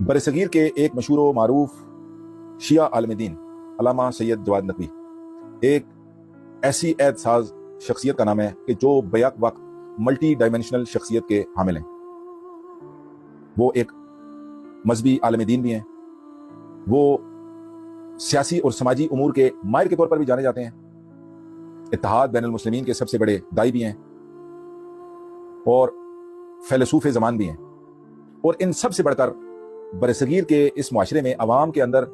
برصغیر کے ایک مشہور و معروف شیعہ عالم دین علامہ سید جواد نقوی ایک ایسی عہد ساز شخصیت کا نام ہے کہ جو بیک وقت ملٹی ڈائمینشنل شخصیت کے حامل ہیں۔ وہ ایک مذہبی عالم دین بھی ہیں، وہ سیاسی اور سماجی امور کے ماہر کے طور پر بھی جانے جاتے ہیں، اتحاد بین المسلمین کے سب سے بڑے داعی بھی ہیں اور فیلسوف زمان بھی ہیں۔ اور ان سب سے بڑھ کر برصغیر کے اس معاشرے میں عوام کے اندر،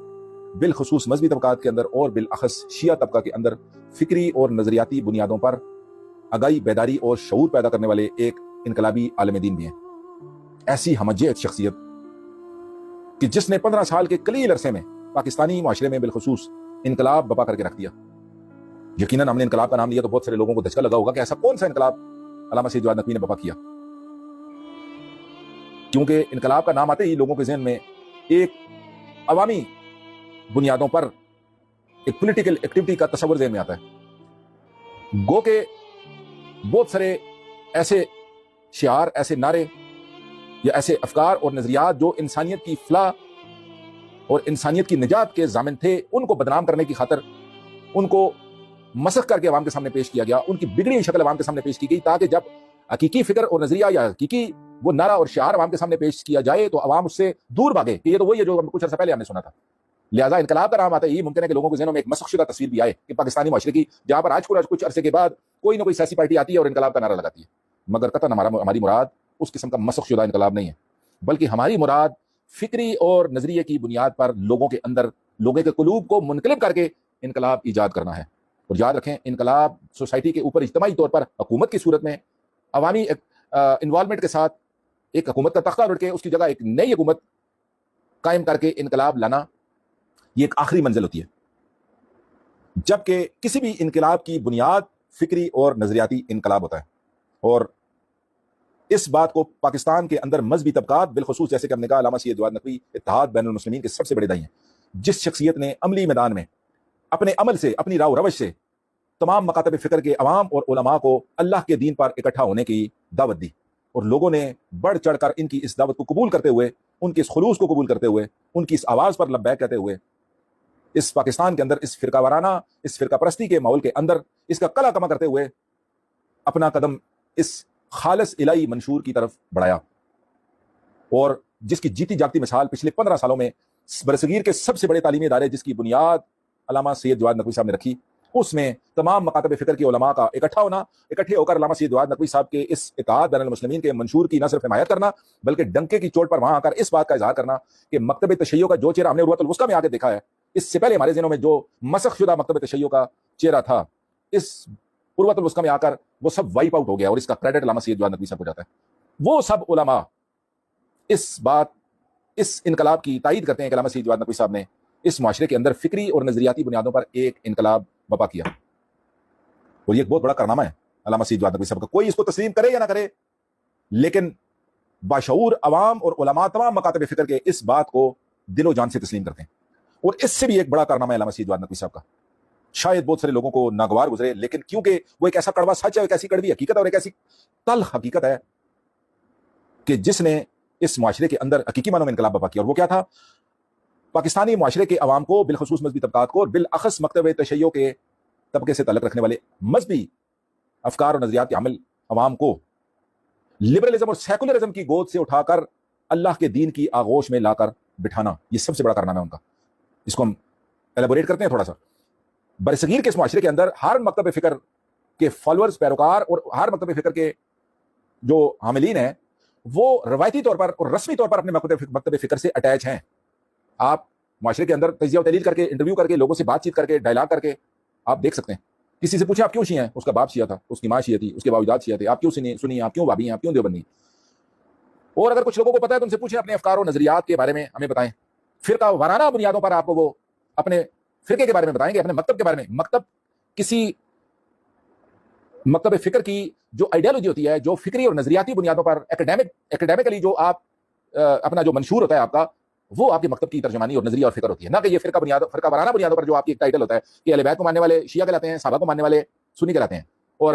بالخصوص مذہبی طبقات کے اندر اور بالاخص شیعہ طبقہ کے اندر فکری اور نظریاتی بنیادوں پر آگاہی، بیداری اور شعور پیدا کرنے والے ایک انقلابی عالم دین بھی ہیں۔ ایسی ہمجیت شخصیت کہ جس نے 15 سال کے قلیل عرصے میں پاکستانی معاشرے میں بالخصوص انقلاب برپا کر کے رکھ دیا۔ یقیناً ہم نے انقلاب کا نام لیا تو بہت سارے لوگوں کو دھچکا لگا ہوگا کہ ایسا کون سا انقلاب علامہ سید جواد نقوی نے برپا کیا، کیونکہ انقلاب کا نام آتے ہی لوگوں کے ذہن میں ایک عوامی بنیادوں پر ایک پولیٹیکل ایکٹیویٹی کا تصور ذہن میں آتا ہے۔ گو کہ بہت سارے ایسے شعار، ایسے نعرے یا ایسے افکار اور نظریات جو انسانیت کی فلاح اور انسانیت کی نجات کے ضامن تھے، ان کو بدنام کرنے کی خاطر ان کو مسخ کر کے عوام کے سامنے پیش کیا گیا، ان کی بگڑی ہوئی شکل عوام کے سامنے پیش کی گئی، تاکہ جب حقیقی فکر اور نظریہ یا حقیقی وہ نعرہ اور شعار عوام کے سامنے پیش کیا جائے تو عوام اس سے دور بھاگے کہ یہ تو وہی ہے جو کچھ عرصہ پہلے ہم نے سنا تھا۔ لہٰذا انقلاب کا نام آتا ہے، یہ ممکن ہے کہ لوگوں کے ذہنوں میں ایک مسخ شدہ تصویر بھی آئے کہ پاکستانی معاشرے کی، جہاں پر آج کچھ عرصے کے بعد کوئی نہ کوئی سیاسی پارٹی آتی ہے اور انقلاب کا نعرہ لگاتی ہے، مگر قطعاً ہماری مراد اس قسم کا مسخ شدہ انقلاب نہیں ہے، بلکہ ہماری مراد فکری اور نظریے کی بنیاد پر لوگوں کے اندر، لوگوں کے قلوب کو منقلب کر کے انقلاب ایجاد کرنا ہے۔ اور یاد رکھیں، انقلاب سوسائٹی کے اوپر اجتماعی طور پر حکومت کی صورت میں عوامی انوالومنٹ کے ساتھ ایک حکومت کا تختہ الٹ کے اس کی جگہ ایک نئی حکومت قائم کر کے انقلاب لانا، یہ ایک آخری منزل ہوتی ہے، جبکہ کسی بھی انقلاب کی بنیاد فکری اور نظریاتی انقلاب ہوتا ہے۔ اور اس بات کو پاکستان کے اندر مذہبی طبقات، بالخصوص جیسے کہ ہم نے کہا علامہ سید جواد نقوی اتحاد بین المسلمین کے سب سے بڑے داعی ہیں، جس شخصیت نے عملی میدان میں اپنے عمل سے، اپنی راہ و روش سے تمام مکاتب فکر کے عوام اور علماء کو اللہ کے دین پر اکٹھا ہونے کی دعوت دی، اور لوگوں نے بڑھ چڑھ کر ان کی اس دعوت کو قبول کرتے ہوئے، ان کے اس خلوص کو قبول کرتے ہوئے، ان کی اس آواز پر لبیک کہتے ہوئے، اس پاکستان کے اندر اس فرقہ وارانہ، اس فرقہ پرستی کے ماحول کے اندر اس کا کلا کما کرتے ہوئے اپنا قدم اس خالص الہی منشور کی طرف بڑھایا، اور جس کی جیتی جاگتی مثال پچھلے 15 سالوں میں برصغیر کے سب سے بڑے تعلیمی ادارے جس کی بنیاد علامہ سید جواد نقوی صاحب نے رکھی، اس میں تمام مکاتب فکر کے علماء کا اکٹھا ہونا، اکٹھے ہو کر علامہ سید جواد نقوی صاحب کے اس اتحاد بین المسلمین کے منشور کی نہ صرف حمایت کرنا، بلکہ ڈنکے کی چوٹ پر وہاں آ کر اس بات کا اظہار کرنا کہ مکتب تشیع کا جو چہرہ ہم نے عروۃ الوثقیٰ میں آ کے دیکھا ہے، اس سے پہلے ہمارے ذہنوں میں جو مسخ شدہ مکتب تشیع کا چہرہ تھا، اس عروۃ الوثقیٰ میں آ کر وہ سب وائپ آؤٹ ہو گیا، اور اس کا کریڈٹ علامہ سید جواد نقوی صاحب کو جاتا ہے۔ وہ سب علماء اس انقلاب کی تائید کرتے ہیں کہ علامہ سید جواد نقوی صاحب نے اس معاشرے کے اندر فکری اور نظریاتی بنیادوں پر ایک انقلاب برپا کیا، اور یہ ایک بہت بڑا کارنامہ ہے علامہ سید جواد نقوی صاحب کا۔ کوئی اس کو تسلیم کرے یا نہ کرے، لیکن باشعور عوام اور علماء تمام مکاتب فکر کے اس بات کو دل و جان سے تسلیم کرتے ہیں، اور اس سے بھی ایک بڑا کارنامہ ہے علامہ سید جواد نقوی صاحب کا، شاید بہت سارے لوگوں کو ناگوار گزرے، لیکن کیونکہ وہ ایک ایسا کڑوا سچ ہے، ایک ایسی کڑوی حقیقت ہے، اور ایک ایسی تلخ حقیقت ہے کہ جس نے اس معاشرے کے اندر حقیقی معنوں میں انقلاب برپا کیا۔ اور وہ کیا تھا؟ پاکستانی معاشرے کے عوام کو، بالخصوص مذہبی طبقات کو، اور بالاخص مکتب تشیع کے طبقے سے تعلق رکھنے والے مذہبی افکار اور نظریات کے عمل عوام کو لبرلزم اور سیکولرزم کی گود سے اٹھا کر اللہ کے دین کی آغوش میں لا کر بٹھانا، یہ سب سے بڑا کارنامہ ہے ان کا۔ اس کو ہم ایلیبوریٹ کرتے ہیں تھوڑا سا۔ برصغیر کے اس معاشرے کے اندر ہر مکتب فکر کے فالوورز، پیروکار، اور ہر مکتب فکر کے جو حاملین ہیں، وہ روایتی طور پر اور رسمی طور پر اپنے مکتب فکر سے اٹیچ ہیں۔ آپ معاشرے کے اندر تجزیہ و تحلیل کر کے، انٹرویو کر کے، لوگوں سے بات چیت کر کے، ڈائلاگ کر کے آپ دیکھ سکتے ہیں۔ کسی سے پوچھیں آپ کیوں شیعہ ہیں، اس کا باپ شیعہ تھا، اس کی ماں شیعہ تھی، اس کے باوجات شیعہ تھے، آپ کیوں سنی، آپ کیوں بابی ہیں، آپ کیوں دیوبندی؟ اور اگر کچھ لوگوں کو پتہ ہے تو ان سے پوچھیں اپنے افکار و نظریات کے بارے میں ہمیں بتائیں، فرقہ وارانہ بنیادوں پر آپ کو وہ اپنے فرقے کے بارے میں بتائیں گے، اپنے مکتب کے بارے میں۔ مکتب کسی مکتب فکر کی جو آئیڈیالوجی ہوتی ہے، جو فکری اور نظریاتی بنیادوں پر اکیڈیمکلی جو آپ اپنا جو منشور ہوتا ہے آپ کا، وہ آپ کے مکتب کی ترجمانی اور نظریہ اور فکر ہوتی ہے، نہ کہ یہ فرقہ وارانہ بنیادوں پر جو آپ کی ایک ٹائٹل ہوتا ہے کہ اہل بیت کو ماننے والے شیعہ کہلاتے ہیں، صحابہ کو ماننے والے سنی کہلاتے ہیں، اور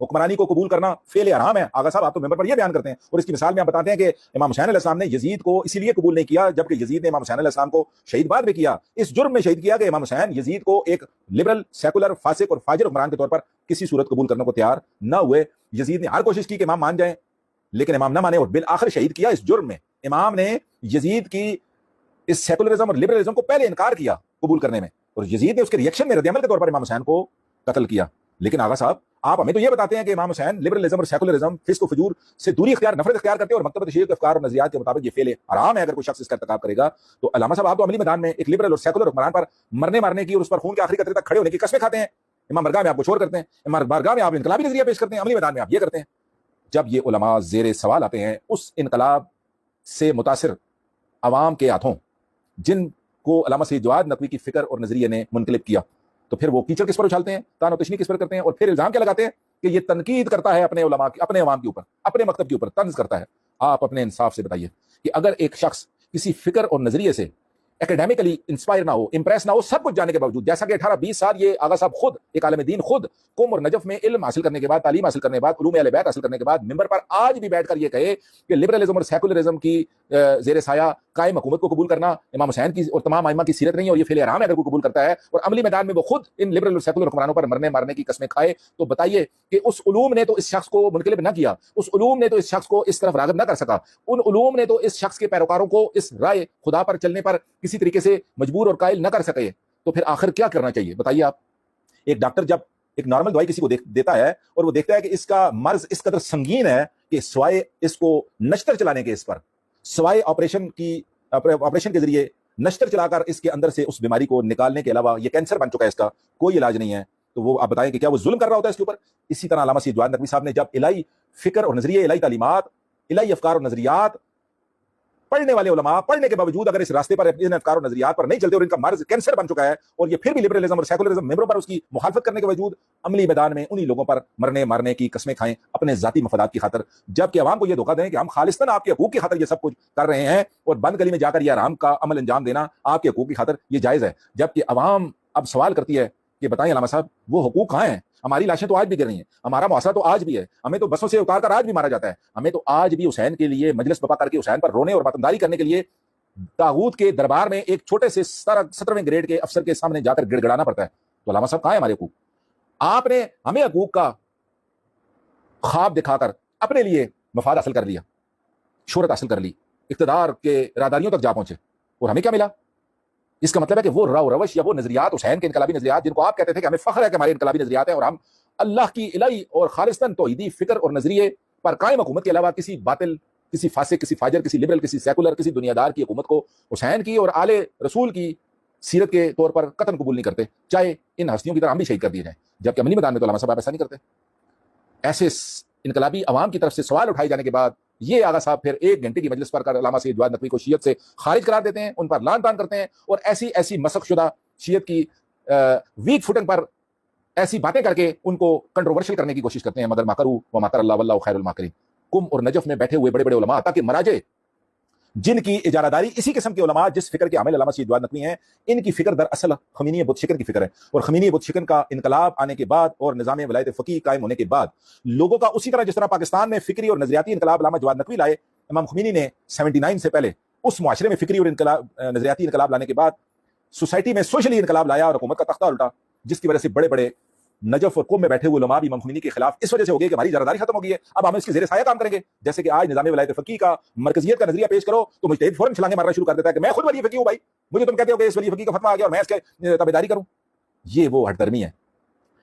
حکمرانی کو قبول کرنا فعل حرام ہے. آغا صاحب آپ تو ممبر پر یہ بیان کرتے ہیں, اور اس کی مثال میں آپ بتاتے ہیں کہ امام حسین علیہ السلام نے یزید کو اسی لیے قبول نہیں کیا جبکہ یزید نے امام حسین علیہ السلام کو شہید بعد میں کیا, اس جرم میں شہید کیا کہ امام حسین یزید کو ایک لبرل, سیکولر, فاسق اور فاجر حکمران کے طور پر کسی صورت قبول کرنے کو تیار نہ ہوئے. یزید نے ہر کوشش کی کہ امام مان جائیں لیکن امام نہ مانے اور بالآخر شہید کیا اس جرم میں. امام نے یزید کی اس سیکولرزم اور لبرلزم کو پہلے انکار کیا قبول کرنے میں, اور یزید نے اس کے ریئیکشن میں رد عمل کے طور پر امام حسین کو قتل کیا. لیکن آغا صاحب آپ ہمیں تو یہ بتاتے ہیں کہ امام حسین لبرلزم اور سیکولرزم, فسق و فجور سے دوری اختیار, نفرت اختیار کرتے ہیں, اور مکتبۃ تشیع کے افکار اور نظریات کے مطابق یہ فعل حرام ہے اگر کوئی شخص اس کا ارتکاب کرے گا. تو علامہ صاحب آپ تو عملی میدان میں ایک لبرل اور سیکولر حکمران پر مرنے مارنے کی اور اس پر خون کے آخری قطرے تک کھڑے ہونے کی قسمیں کھاتے ہیں. امام بارگاہ میں آپ کو شور کرتے ہیں, امام بارگاہ میں آپ انقلابی نظریہ پیش کرتے ہیں, عملی میدان میں آپ یہ کرتے ہیں. جب یہ علماء زیر سوال آتے ہیں اس انقلاب سے متاثر عوام کے ہاتھوں جن کو علامہ سید جواد نقوی کی فکر اور نظریے نے منقلب کیا, تو پھر وہ کیچڑ کس پر اچھالتے ہیں, تان و تشنیع کس پر کرتے ہیں, اور پھر الزام کیا لگاتے ہیں کہ یہ تنقید کرتا ہے اپنے علماء کی, اپنے عوام کے اوپر, اپنے مکتب کے اوپر طنز کرتا ہے. آپ اپنے انصاف سے بتائیے کہ اگر ایک شخص کسی فکر اور نظریے سے اکیڈیمکلی انسپائر نہ ہو, امپریس نہ ہو, سب کچھ جانے کے باوجود, جیسا کہ 18-20 سال یہ آغا صاحب خود ایک عالم دین خود قم اور نجف میں علم حاصل کرنے کے بعد, تعلیم حاصل کرنے کے بعد, علوم اہل بیت حاصل کرنے کے بعد ممبر پر آج بھی بیٹھ کر یہ کہے کہ لبرلزم اور سیکولرزم کی زیر سایہ قائم حکومت کو قبول کرنا امام حسین کی اور تمام ائمہ کی سیرت نہیں, اور یہ فعل حرام ہے اگر کوئی قبول کرتا ہے, اور عملی میدان میں وہ خود ان لبرل اور سیکولر حکمرانوں پر مرنے مارنے کی قسمیں کھائے, تو بتائیے کہ اس علوم نے تو اس شخص کو منقلب نہ کیا, اس علوم نے تو اس شخص کو اس طرف راغب نہ کر سکا, ان علوم نے تو اس شخص کے پیروکاروں کو اس رائے خدا پر چلنے پر کسی طریقے سے مجبور اور قائل نہ کر سکے. تو پھر آخر کیا کرنا چاہیے بتائیے آپ. ایک ڈاکٹر جب ایک نارمل دوائی کسی کو دیتا ہے اور وہ دیکھتا ہے کہ اس کا مرض اس قدر سنگین ہے کہ سوائے اس کو نشتر چلانے کے, اس پر سوائے آپریشن کے ذریعے نشتر چلا کر اس کے اندر سے اس بیماری کو نکالنے کے علاوہ یہ کینسر بن چکا ہے, اس کا کوئی علاج نہیں ہے, تو وہ آپ بتائیں کہ کیا وہ ظلم کر رہا ہوتا ہے اس کے اوپر. اسی طرح علامہ سید جواد نقوی صاحب نے جب الہی فکر اور نظریے, الہی تعلیمات, الہی افکار اور نظریات پڑھنے والے علماء پڑھنے کے باوجود اگر اس راستے پر ان افکار اور نظریات پر نہیں چلتے اور ان کا مرض کینسر بن چکا ہے, اور یہ پھر بھی لبرلزم اور سیکولرزم ممبروں پر اس کی مخالفت کرنے کے باوجود عملی میدان میں انہی لوگوں پر مرنے مارنے کی قسمیں کھائیں اپنے ذاتی مفادات کی خاطر, جبکہ عوام کو یہ دھوکہ دیں کہ ہم خالصتاً آپ کے حقوق کی خاطر یہ سب کچھ کر رہے ہیں, اور بند گلی میں جا کر یہ حرام کا عمل انجام دینا آپ کے حقوق کی خاطر یہ جائز ہے. جبکہ عوام اب سوال کرتی ہے کہ بتائیں علامہ صاحب وہ حقوق کہاں ہیں, ہماری لاشیں تو آج بھی گر رہی ہیں, ہمارا معاشرہ تو آج بھی ہے, ہمیں تو بسوں سے اتار کر آج بھی مارا جاتا ہے, ہمیں تو آج بھی حسین کے لیے مجلس بپا کر کے حسین پر رونے اور ماتمداری کرنے کے لیے طاغوت کے دربار میں ایک چھوٹے سے 17ویں گریڈ کے افسر کے سامنے جا کر گڑ گڑانا پڑتا ہے. تو علامہ صاحب کہاں ہے ہمارے حقوق؟ آپ نے ہمیں حقوق کا خواب دکھا کر اپنے لیے مفاد حاصل کر لیا, شہرت حاصل کر لی, اقتدار کے راداریوں تک جا پہنچے, اور ہمیں کیا ملا؟ اس کا مطلب ہے کہ وہ روش یا وہ نظریات, حسین کے انقلابی نظریات جن کو آپ کہتے تھے کہ ہمیں فخر ہے کہ ہمارے انقلابی نظریات ہیں اور ہم اللہ کی الہی اور خالصتاً توحیدی فکر اور نظریے پر قائم حکومت کے علاوہ کسی باطل, کسی فاسق, کسی فاجر, کسی لبرل, کسی سیکولر, کسی دنیا دار کی حکومت کو حسین کی اور آل رسول کی سیرت کے طور پر قطعاً قبول نہیں کرتے, چاہے ان ہستیوں کی طرح ہم بھی شہید کر دیے جائیں. جبکہ عملی میدان میں تو علامہ صاحب ایسا نہیں کرتے. ایسے انقلابی عوام کی طرف سے سوال اٹھائے جانے کے بعد یہ آغا صاحب پھر 1 گھنٹے کی مجلس پر کر علامہ سید جواد نقوی کو شیعت سے خارج قرار دیتے ہیں, ان پر لعن طعن کرتے ہیں, اور ایسی مسخ شدہ شیعت کی ویک فوٹنگ پر ایسی باتیں کر کے ان کو کنٹروورشل کرنے کی کوشش کرتے ہیں. مگر مکروا ومکر اللہ واللہ خیر الماکرین. قم اور نجف میں بیٹھے ہوئے بڑے بڑے علماء تاکہ مراجع جن کی اجارہ داری اسی قسم کے علماء جس فکر کے عامل علامہ سید جواد نقوی ہیں, ان کی فکر دراصل خمینی بت شکن کی فکر ہے, اور خمینی بت شکن کا انقلاب آنے کے بعد اور نظام ولایت فقیہ قائم ہونے کے بعد لوگوں کا اسی طرح جس طرح پاکستان میں فکری اور نظریاتی انقلاب علامہ جواد نقوی لائے, امام خمینی نے 79 سے پہلے اس معاشرے میں فکری اور نظریاتی انقلاب لانے کے بعد سوسائٹی میں سوشلی انقلاب لایا اور حکومت کا تختہ الٹا, جس کی وجہ سے بڑے بڑے نجف اور قم میں بیٹھے ہوئے علماء بھی امام خمینی کے خلاف اس وجہ سے ہو گئے کہ ہماری اجارہ ختم ہو گئی ہے, اب ہم اس کے زیر سایہ کام کریں گے. جیسے کہ آج نظام ولایت فقیہ کا مرکزیت کا نظریہ پیش کرو تو مجتہد فوراً چھلانگیں مارنا شروع کر دیتا ہے کہ میں خود ولی فقیہ ہوں, بھائی مجھے تم کہتے ہو کہ اس ولی فقیہ کا فتویٰ آ گیا اور میں اس کے تابعداری کروں. یہ وہ ہٹ درمی ہے,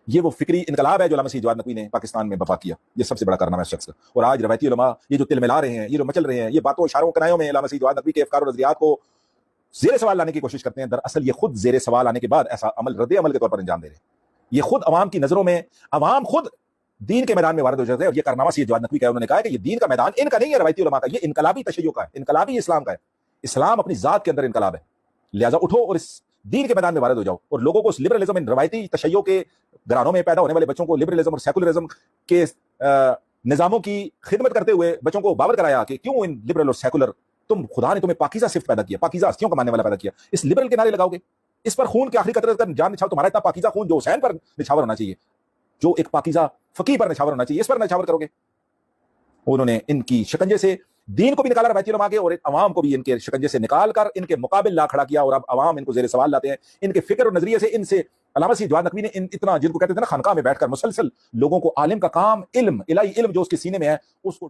یہ وہ فکری انقلاب ہے جو علامہ سید جواد نقوی نے پاکستان میں برپا کیا. یہ سب سے بڑا کارنامہ ہے اس شخص کا. اور آج روایتی علماء یہ جو تل ملا رہے ہیں, یہ جو مچل رہے ہیں, یہ باتوں اشاروں کنایوں میں علامہ سید جواد نقوی کے افکار و نظریات کو زیر سوال لانے کی کوشش کرتے ہیں. دراصل یہ خود زیر سوال آنے کے بعد ایسا عمل رد عمل کے طور پر انجام دے رہے ہیں. یہ خود عوام کی نظروں میں عوام خود دین کے میدان میں وارد ہو جاتے ہیں, اور یہ کارنامہ سید جواد نقوی کا ہے. انہوں نے کہا کہ یہ دین کا میدان ان کا نہیں ہے روایتی علماء کا, یہ انقلابی تشیع کا ہے, انقلابی اسلام کا ہے. اسلام اپنی ذات کے اندر انقلاب ہے, لہٰذا اٹھو اور اس دین کے میدان میں وارد ہو جاؤ, اور لوگوں کو اس لبرلزم ان روایتی تشیع کے گھرانوں میں پیدا ہونے والے بچوں کو لبرلزم اور سیکولرزم کے نظاموں کی خدمت کرتے ہوئے بچوں کو باور کرایا کہ کیوں ان لبرل اور سیکولر, تم خدا نے تمہیں پاکیزہ صفت پیدا کیا, پاکیزہ ہستیوں کا ماننے والا پیدا کیا, اس لبرل کے نعرے لگاؤ گے, اس پر خون کے آخری قطرے تک جان نچھاؤ, تمہارا اتنا پاکیزہ خون جو حسین پر نچھاور ہونا چاہیے, جو ایک پاکیزہ فقیہ پر نچھاور ہونا چاہیے، اس پر نچھاور کرو گے؟ انہوں نے ان کی شکنجے سے دین کو بھی نکالا بیت العلماء کے، اور عوام کو بھی ان کے شکنجے سے نکال کر ان کے مقابل لا کھڑا کیا، اور اب عوام ان کو زیر سوال لاتے ہیں۔ ان کے فکر اور نظریے سے ان سے علامہ سید جواد نقوی نے اتنا، جن کو کہتے تھے نا خانقاہ میں بیٹھ کر مسلسل لوگوں کو عالم کا کام، علم، الہی علم جو اس کے سینے میں ہے، اس کو